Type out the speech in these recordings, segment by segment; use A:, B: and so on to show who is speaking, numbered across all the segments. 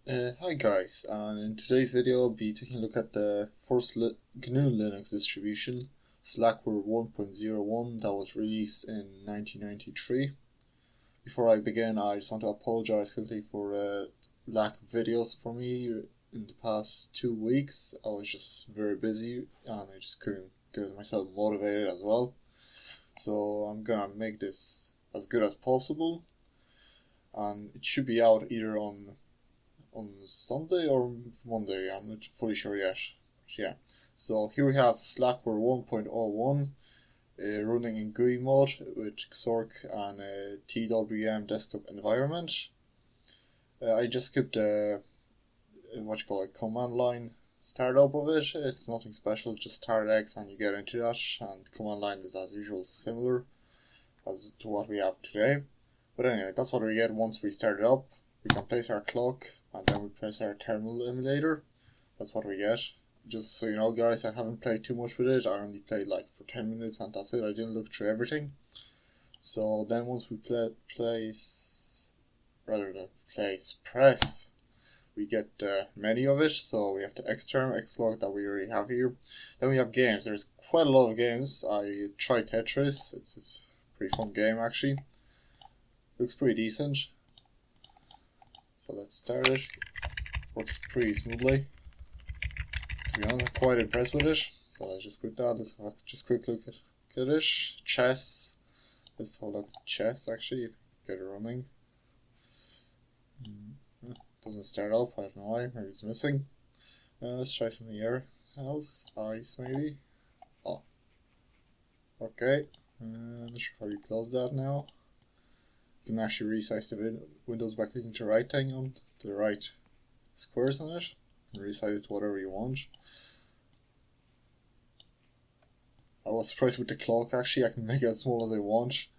A: Hi guys, and in today's video I'll be taking a look at the first GNU Linux distribution, Slackware 1.01, that was released in 1993. Before I begin, I just want to apologize quickly for lack of videos for me in the past 2 weeks. I was just very busy and I just couldn't get myself motivated as well. So I'm gonna make this as good as possible, and it should be out either on Sunday or Monday. I'm not fully sure yet. But yeah. So here we have Slackware 1.01 running in GUI mode with Xork and a TWM desktop environment. I just skipped command line startup of it. It's nothing special, just start X and you get into that, and command line is as usual similar as to what we have today. But anyway, that's what we get once we start it up. We can place our clock and then we press our terminal emulator. That's what we get. Just so you know guys, I haven't played too much with it. I only played like for 10 minutes and that's it. I didn't look through everything. So then once we press, we get the menu of it. So we have the xterm, xlog that we already have here. Then we have games. There's quite a lot of games. I tried Tetris. It's a pretty fun game actually. Looks pretty decent. So let's start it. Works pretty smoothly. To be honest, I'm quite impressed with it. So let's just quit that. Let's have a just quick look at it. Chess. Let's have a look at chess actually, if we get it running. Doesn't start up, I don't know why, maybe it's missing. Let's try something else. Ice maybe. Oh. Okay. Not sure how you close that now. You can actually resize the windows by clicking the right thing on the right squares on it and resize it to whatever you want. I was surprised with the clock actually, I can make it as small as I want.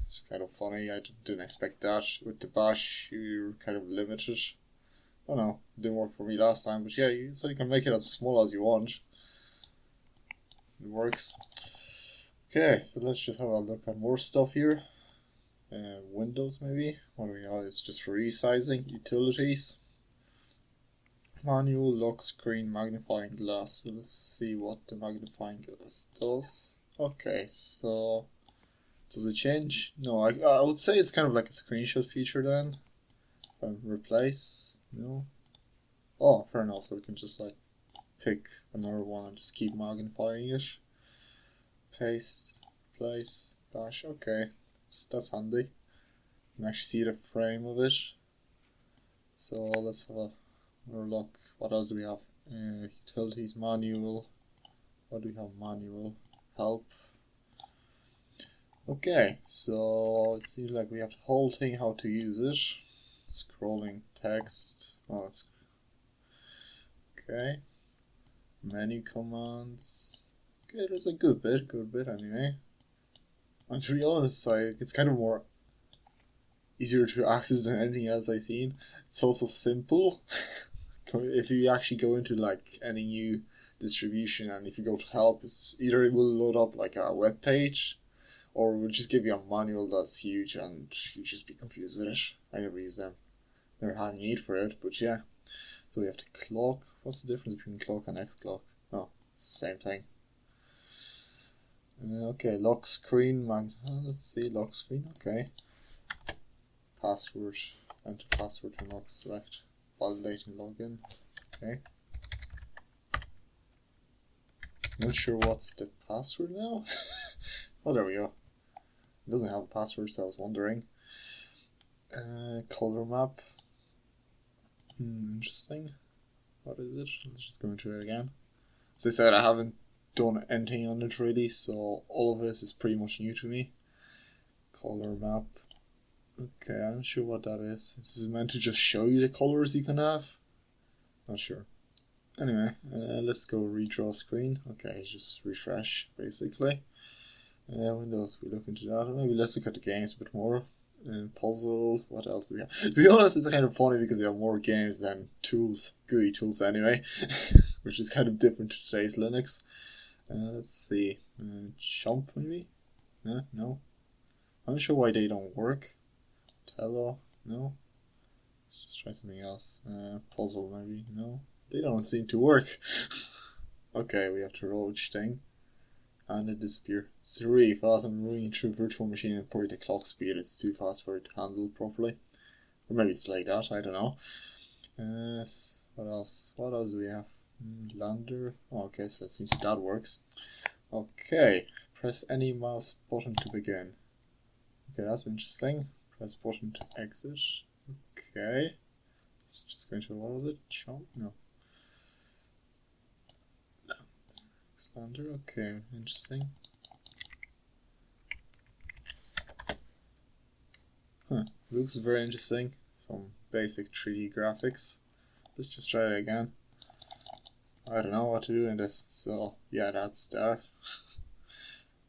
A: It's kind of funny, I didn't expect that. With the bash you're kind of limited. I don't know, it didn't work for me last time, but yeah, so you can make it as small as you want. It works. Okay, so let's just have a look at more stuff here. Windows maybe. What do we have? It's just for resizing. Utilities. Manual, lock screen, magnifying glass. So let's see what the magnifying glass does. Okay, so does it change? No, I would say it's kind of like a screenshot feature then. Replace. No. Oh, fair enough. So we can just like pick another one and just keep magnifying it. Paste, place, bash. Okay. That's handy. You can actually see the frame of it. So let's have another look. What else do we have? Utilities, manual. What do we have? Manual, help. Okay, so it seems like we have the whole thing how to use it. Scrolling text. Oh, okay. Menu commands. Okay, there's a good bit anyway. And to be honest, it's kind of more easier to access than anything else I've seen. It's also simple. If you actually go into like any new distribution and if you go to help, it's either it will load up like a web page or it will just give you a manual that's huge and you just be confused with it. I never use them. Never had a need for it, but yeah. So we have the clock. What's the difference between clock and X clock? Oh, it's the same thing. Okay, lock screen, let's see, lock screen, okay. Password, enter password to lock, select, validating login, okay. Not sure what's the password now. Oh, there we go. It doesn't have a password, so I was wondering. Color map. Interesting. What is it? Let's just go into it again. As I said, I haven't done anything on it really, so all of this is pretty much new to me. Color map. Okay, I'm not sure what that is. This is meant to just show you the colors you can have. Not sure. Anyway, let's go redraw screen. Okay, just refresh basically. Windows, we look into that. Maybe let's look at the games a bit more. Puzzle, what else do we have? To be honest, it's kind of funny because we have more games than tools, GUI tools anyway, which is kind of different to today's Linux. Let's see, Chomp maybe? No. I'm not sure why they don't work. Tello, no. Let's just try something else. Puzzle maybe. No, they don't seem to work. Okay, we have to roach thing. And it disappeared. It's really fast. I'm running through virtual machine and probably the clock speed is too fast for it to handle properly. Or maybe it's like that, I don't know. What else? What else do we have? Lander. Oh, okay, so it seems that works. Okay, press any mouse button to begin. Okay, that's interesting. Press button to exit. Okay. It's just going to, what was it? Jump? No. Lander, okay, interesting. Looks very interesting. Some basic 3D graphics. Let's just try it again. I don't know what to do in this, so yeah, that's that.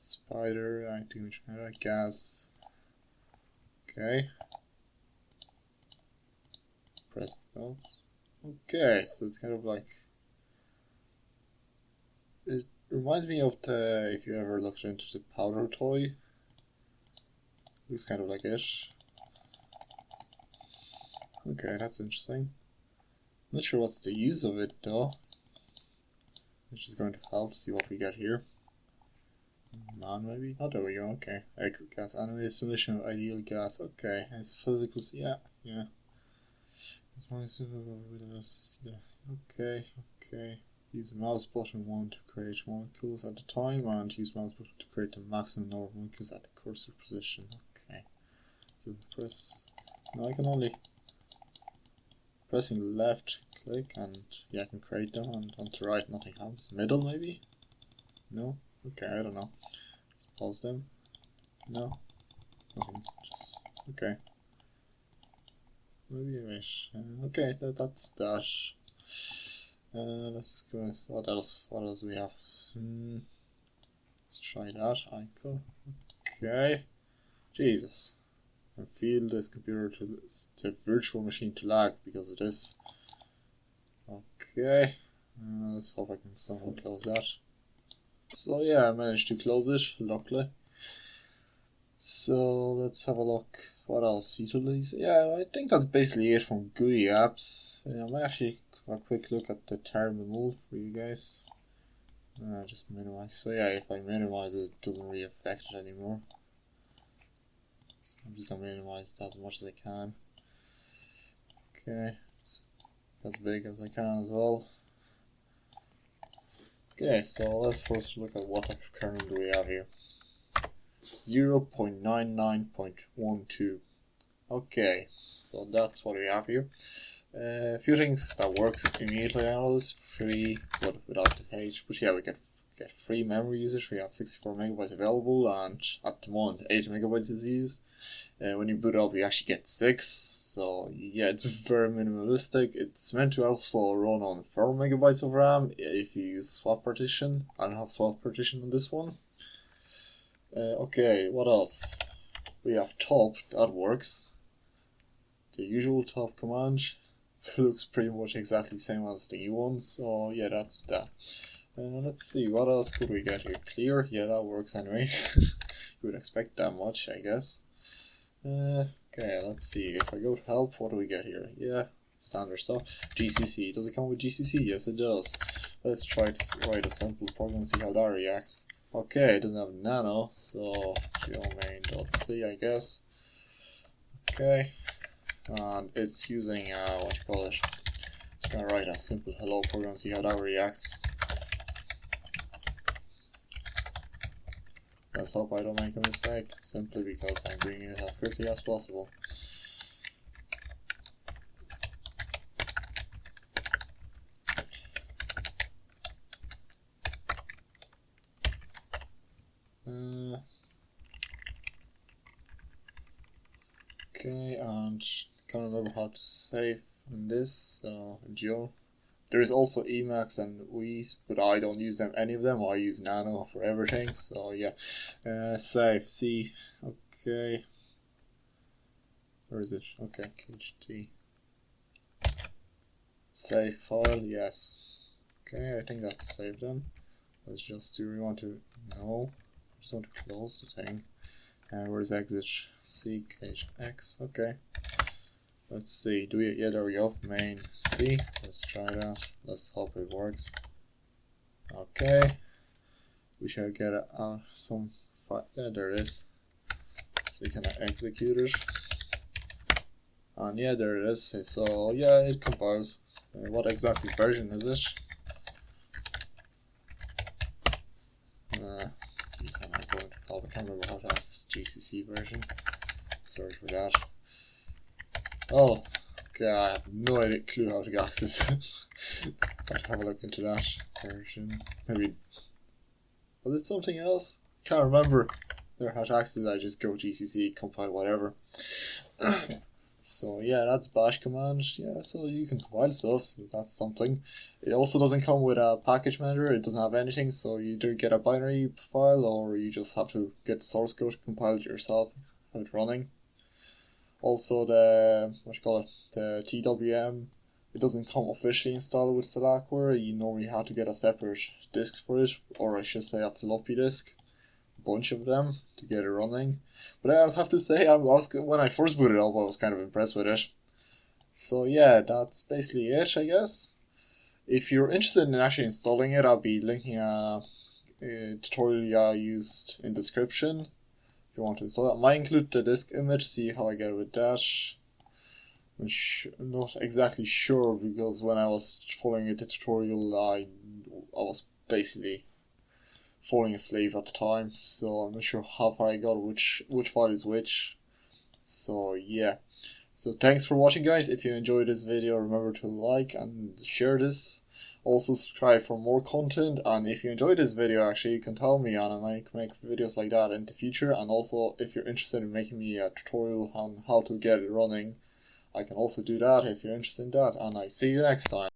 A: Spider, gas. Okay. Press notes. Okay, so it's kind of like, it reminds me of the, if you ever looked into the powder toy. Looks kind of like it. Okay, that's interesting. Not sure what's the use of it though. It's just going to help see what we get here. Man, maybe? Oh, there we go, okay. Exit gas, animated simulation of ideal gas. Okay, it's physical, yeah. Okay. Use the mouse button 1 to create molecules at a time, and use mouse button to create the maximum number of molecules at the cursor position. Okay. So press, no, I can only pressing left click and yeah, I can create them, and on the right nothing happens. Middle maybe? No? Okay, I don't know. Just pause them. No? Nothing. Just okay. Maybe wait. Okay, that's that. Let's go. What else? What else do we have? Let's try that. Ico. Okay. Jesus. I feel this computer to virtual machine to lag because of this. Okay. Let's hope I can somehow close that. So yeah, I managed to close it, luckily. So let's have a look. What else? Utilities? Yeah, I think that's basically it from GUI apps. I might actually have a quick look at the terminal for you guys. Just minimize. So yeah, if I minimize it, it doesn't really affect it anymore. So I'm just gonna minimize that as much as I can. Okay, as big as I can as well. Okay, so let's first look at what type of kernel do we have here. 0.99.12. Okay, so that's what we have here. A few things that works immediately out of this, free, but without the page. But yeah, we get free memory usage. We have 64 megabytes available, and at the moment 8 megabytes is used. When you boot up, you actually get 6. So yeah, it's very minimalistic. It's meant to also run on 4 megabytes of RAM if you use swap partition. I don't have swap partition on this one. Okay, what else? We have top, that works. The usual top command looks pretty much exactly the same as the new one, so yeah, that's that. Let's see, what else could we get here? Clear, yeah, that works anyway. You would expect that much, I guess. Okay, let's see, if I go to help, what do we get here? Yeah, standard stuff. GCC, does it come with GCC? Yes, it does. Let's try to write a simple program and see how that reacts. Okay, it doesn't have nano, so geomain.c, I guess. Okay, and it's using, what you call it? It's gonna write a simple hello program and see how that reacts. Let's hope I don't make a mistake, simply because I'm doing it as quickly as possible. Okay, and can't remember how to save in this, Geo. There is also Emacs and Wii, but I don't use them, any of them. I use Nano for everything, so yeah. Save, C, okay. Where is it? Okay, KHT. Save file, yes. Okay, I think that's saved then. Let's just do, we want to, no. Just want to close the thing. Where's exit? CKX, okay. Let's see, do we, yeah, there we go, main C. Let's try that. Let's hope it works. Okay. We should get some file. Yeah, there it is. So you can execute it. And yeah, there it is. So yeah, it compiles. What exactly version is it? Geez, I might go into help. I can't remember how to access GCC version. Sorry for that. Oh, okay, I have no idea, clue how to access it. I'll have a look into that version. Maybe, was it something else? Can't remember. There how to access it. I just go GCC, compile, whatever. So yeah, that's bash command. Yeah, so you can compile stuff, so that's something. It also doesn't come with a package manager. It doesn't have anything, so you either get a binary file or you just have to get the source code, compile it yourself, have it running. Also the, the TWM, it doesn't come officially installed with Slackware. You normally have to get a separate disk for it, or I should say a floppy disk, a bunch of them to get it running. But I'll have to say, when I first booted it up, I was kind of impressed with it. So yeah, that's basically it, I guess. If you're interested in actually installing it, I'll be linking a tutorial I used in description. If you want to install it, I might include the disk image, see how I get with that. Which I'm not exactly sure, because when I was following the tutorial, I was basically falling asleep at the time, so I'm not sure how far I got, which file is which. So yeah. So thanks for watching, guys. If you enjoyed this video, remember to like and share this. Also subscribe for more content, and if you enjoyed this video, actually you can tell me, and I might make videos like that in the future. And also, if you're interested in making me a tutorial on how to get it running, I can also do that if you're interested in that. And I see you next time.